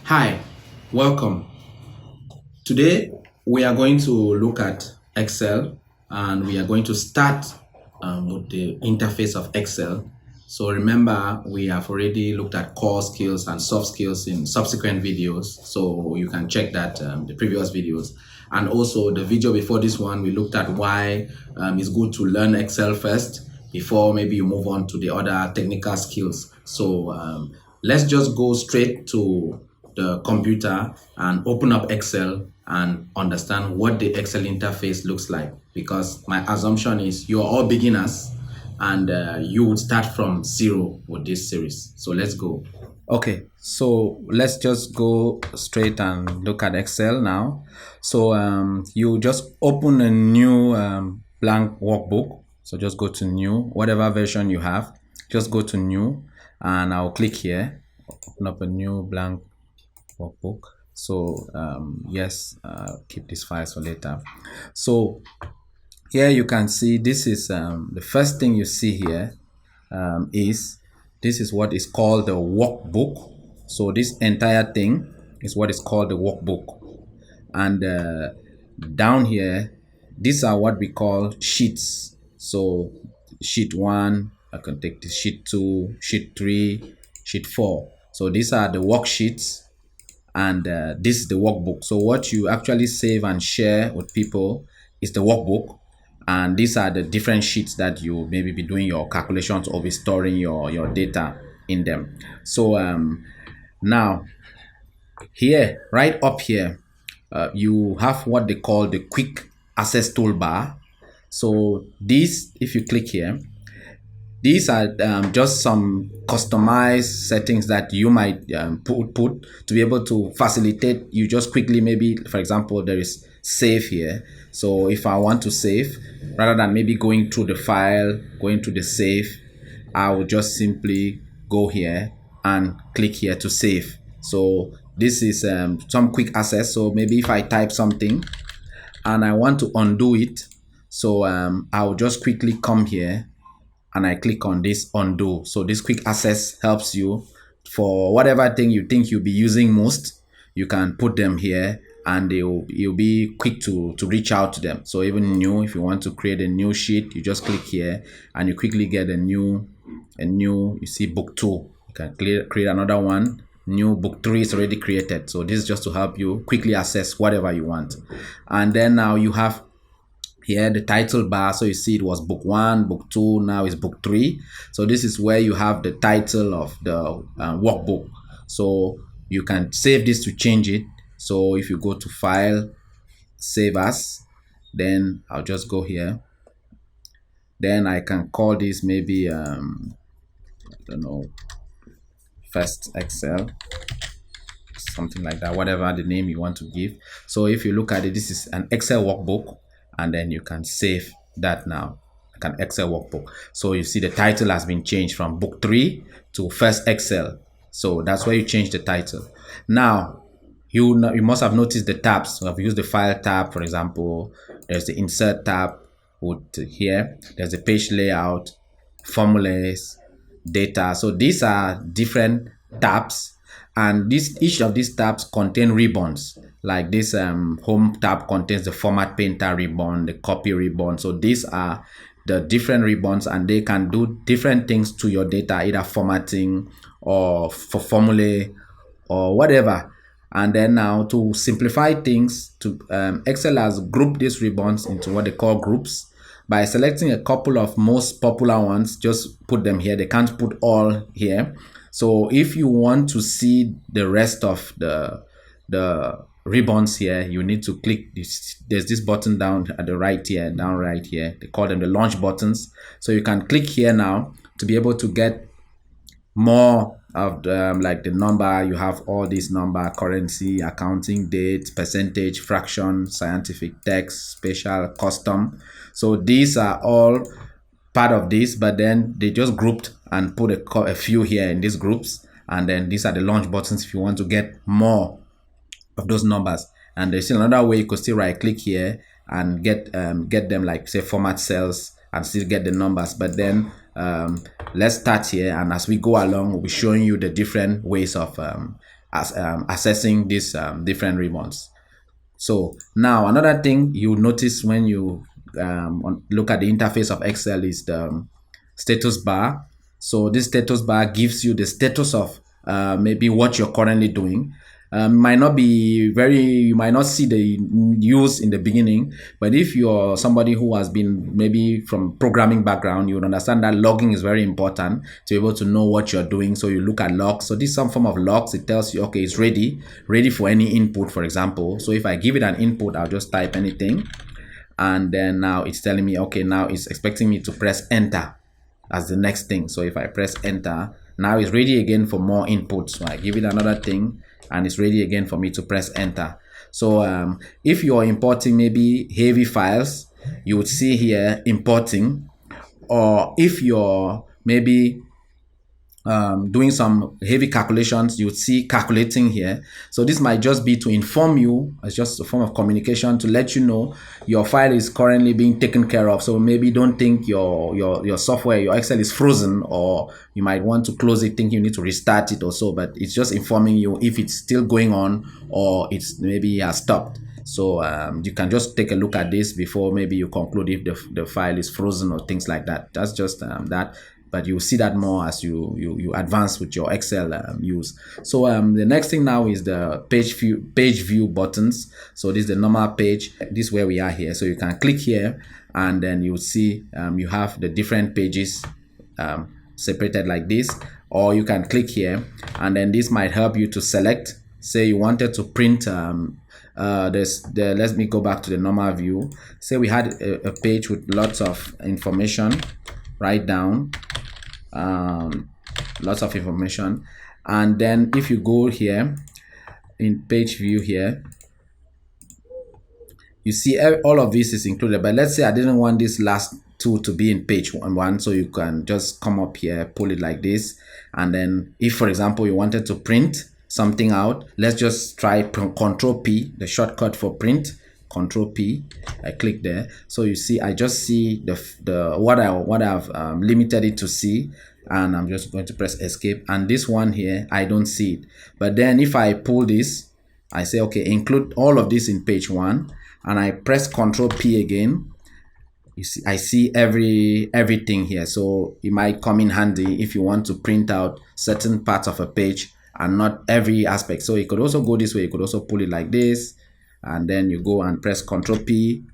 Hi, welcome. Today we are going to look at Excel and we are going to start with the interface of Excel. So remember, we have already looked at core skills and soft skills in subsequent videos. So you can check that the previous videos. And also the video before this one, we looked at why it's good to learn Excel first before maybe you move on to the other technical skills. So let's just go straight to the computer and open up Excel and understand what the Excel interface looks like, because my assumption is you're all beginners and you would start from zero with this series. So let's go. Okay, so let's just go straight and look at Excel now. So you just open a new blank workbook. So just go to new, whatever version you have, just go to new and I'll click here, open up a new blank workbook. So yes, keep these files for later. So here you can see this is the first thing you see here is this is what is called the workbook. So this entire thing is what is called the workbook, and down here these are what we call sheets. So sheet 1, I can take this, sheet 2, sheet 3, sheet 4. So these are the worksheets, and this is the workbook. So what you actually save and share with people is the workbook, and these are the different sheets that you maybe be doing your calculations or be storing your data in them. So now here, right up here, you have what they call the quick access toolbar. So this, if you click here, these are just some customized settings that you might put to be able to facilitate you just quickly. Maybe, for example, there is save here. So if I want to save, rather than maybe going through the file, going to the save, I will just simply go here and click here to save. So this is some quick access. So maybe if I type something and I want to undo it, so I'll just quickly come here and I click on this undo. So this quick access helps you for whatever thing you think you'll be using most. You can put them here and you'll be quick to reach out to them. So even new, if you want to create a new sheet, you just click here and you quickly get a new, you see book 2. You can create another one. New book 3 is already created. So this is just to help you quickly access whatever you want. And then now you have here the title bar. So you see it was book 1, book 2, now it's book 3. So this is where you have the title of the workbook. So you can save this to change it. So if you go to file, save as, then I'll just go here. Then I can call this maybe I don't know, first Excel, something like that, whatever the name you want to give. So if you look at it, this is an Excel workbook, and then you can save that now, like an Excel workbook. So you see the title has been changed from book 3 to first Excel. So that's where you change the title. Now you must have noticed the tabs. So I've used the file tab, for example. There's the insert tab with here. There's the page layout, formulas, data. So these are different tabs, and each of these tabs contain ribbons. Like this home tab contains the format painter ribbon, the copy ribbon. So these are the different ribbons, and they can do different things to your data, either formatting or for formulae or whatever. And then now to simplify things, Excel has grouped these ribbons into what they call groups. By selecting a couple of most popular ones, just put them here. They can't put all here. So if you want to see the rest of the ribbons here, you need to click this. There's this button down at the right here, down right here. They call them the launch buttons. So you can click here now to be able to get more of the, like the number. You have all these number, currency, accounting, date, percentage, fraction, scientific, text, special, custom. So these are all part of this, but then they just grouped and put a few here in these groups, and then these are the launch buttons if you want to get more of those numbers. And there's still another way. You could still right click here and get them, like say format cells, and still get the numbers. But then let's start here, and as we go along, we'll be showing you the different ways of accessing these different ribbons. So now another thing you notice when you look at the interface of Excel is the status bar. So this status bar gives you the status of maybe what you're currently doing. Might not be very, you might not see the use in the beginning, but if you're somebody who has been maybe from programming background, you would understand that logging is very important to be able to know what you're doing. So you look at logs. So this is some form of logs. It tells you, okay, it's ready for any input, for example. So if I give it an input, I'll just type anything, and then now it's telling me, okay, now it's expecting me to press enter as the next thing. So if I press enter, now it's ready again for more inputs. So I give it another thing, and it's ready again for me to press enter. So if you're importing maybe heavy files, you would see here importing, or if you're maybe doing some heavy calculations, you would see calculating here. So this might just be to inform you, it's just a form of communication to let you know your file is currently being taken care of. So maybe don't think your software, your Excel is frozen, or you might want to close it, think you need to restart it or so, but it's just informing you if it's still going on or it's maybe has stopped. So you can just take a look at this before maybe you conclude if the file is frozen or things like that. That's just that. But you'll see that more as you advance with your Excel use. So the next thing now is the page view buttons. So this is the normal page. This is where we are here. So you can click here, and then you'll see you have the different pages separated like this. Or you can click here, and then this might help you to select. Say you wanted to print let me go back to the normal view. Say we had a page with lots of information. Write down lots of information, and then if you go here in page view here, you see all of this is included. But let's say I didn't want this last two to be in page one, so you can just come up here, pull it like this, and then if for example you wanted to print something out, let's just try Control P, the shortcut for print. Control P, I click there. So you see, I just see the what I've limited it to see, and I'm just going to press escape. And this one here, I don't see it. But then if I pull this, I say okay, include all of this in page one, and I press Control P again. You see, I see everything here. So it might come in handy if you want to print out certain parts of a page and not every aspect. So it could also go this way. You could also pull it like this, and then you go and press Control P,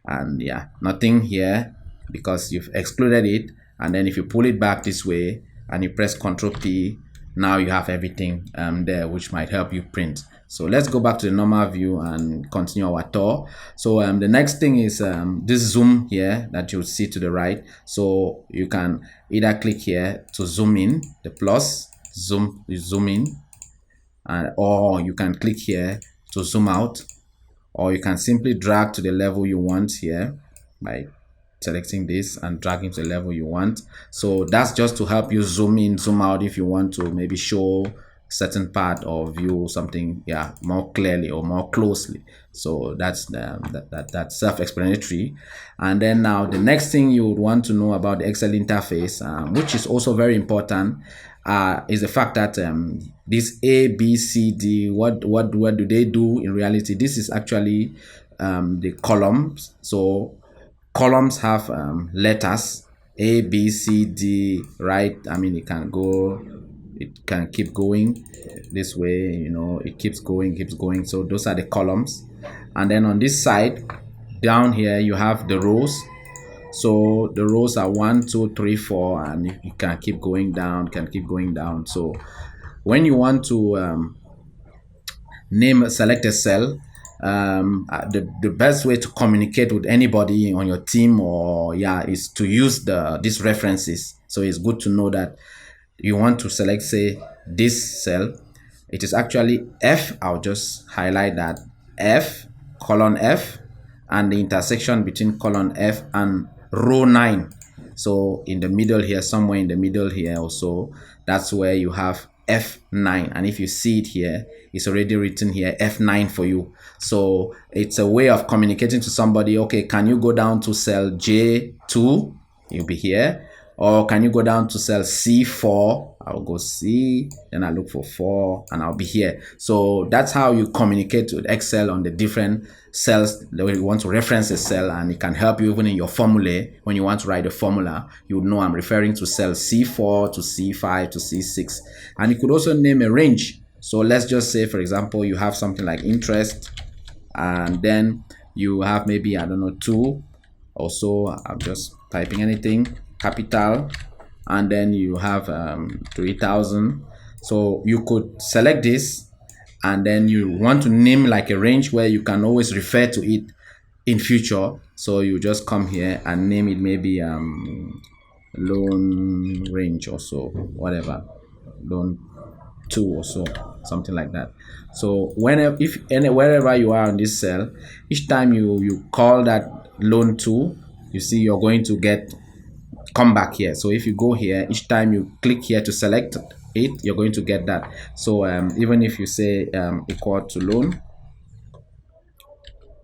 and yeah, nothing here because you've excluded it. And then if you pull it back this way and you press Control P, now you have everything there, which might help you print. So let's go back to the normal view and continue our tour. So the next thing is this zoom here that you'll see to the right. So you can either click here to zoom in, the plus, zoom in, or you can click here to zoom out, or you can simply drag to the level you want here by selecting this and dragging to the level you want. So that's just to help you zoom in, zoom out if you want to maybe show certain part or view something more clearly or more closely. So that's that's self-explanatory. And then now the next thing you would want to know about the Excel interface, which is also very important, is the fact that this A, B, C, D, what do they do in reality? This is actually the columns. So columns have letters A, B, C, D, right? I mean, it can keep going this way, you know, it keeps going. So those are the columns. And then on this side down here you have the rows. So the rows are 1, 2, 3, 4, and you can keep going down, So when you want to select a cell, the best way to communicate with anybody on your team is to use these references. So it's good to know that you want to select, say, this cell. It is actually F. I'll just highlight that F, colon F, and the intersection between colon F and row 9. So in the middle here, somewhere in the middle here also, that's where you have F9. And if you see it here, it's already written here F9 for you. So it's a way of communicating to somebody, okay, can you go down to cell J2? You'll be here. Or can you go down to cell C4? I'll go C, then I look for 4, and I'll be here. So that's how you communicate with Excel on the different cells that you want to reference a cell, and it can help you even in your formula. When you want to write a formula, you would know I'm referring to cell C4 to C5 to C6. And you could also name a range. So let's just say, for example, you have something like interest, and then you have maybe, I don't know, 2 or so. I'm just typing anything, capital, and then you have 3,000. So you could select this, and then you want to name like a range where you can always refer to it in future. So you just come here and name it maybe loan range or so, whatever, loan 2 or so, something like that. So whenever, wherever you are on this cell, each time you call that loan 2, you see you're going to come back here. So if you go here, each time you click here to select it, you're going to get that. So even if you say equal to loan,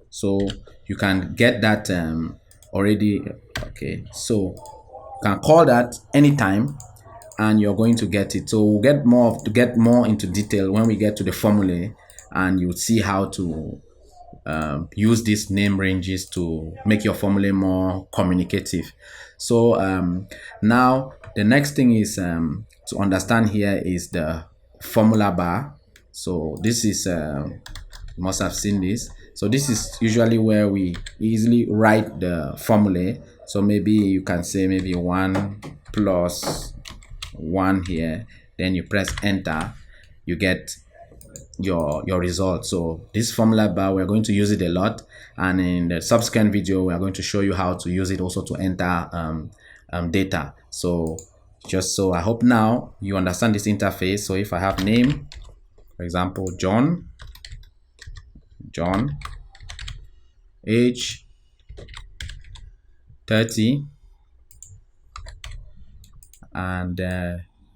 so you can get that already. Okay, so you can call that anytime and you're going to get it. So we'll get more into detail when we get to the formula, and you'll see how to use these name ranges to make your formula more communicative. So now the next thing is to understand here is the formula bar. So this is you must have seen this. So this is usually where we easily write the formula. So maybe you can say maybe 1 plus 1 here, then you press enter, you get your result. So this formula bar, we're going to use it a lot, and in the subsequent video we are going to show you how to use it also to enter data. So I hope now you understand this interface. So if I have name, for example, John, age 30, and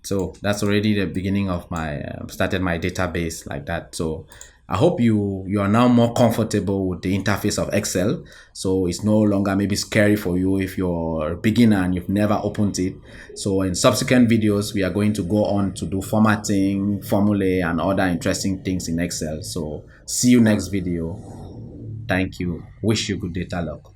so that's already the beginning of my started my database like that. So I hope you are now more comfortable with the interface of Excel, so it's no longer maybe scary for you if you're a beginner and you've never opened it. So in subsequent videos we are going to go on to do formatting, formulae, and other interesting things in Excel. So see you next video. Thank you. Wish you good data luck.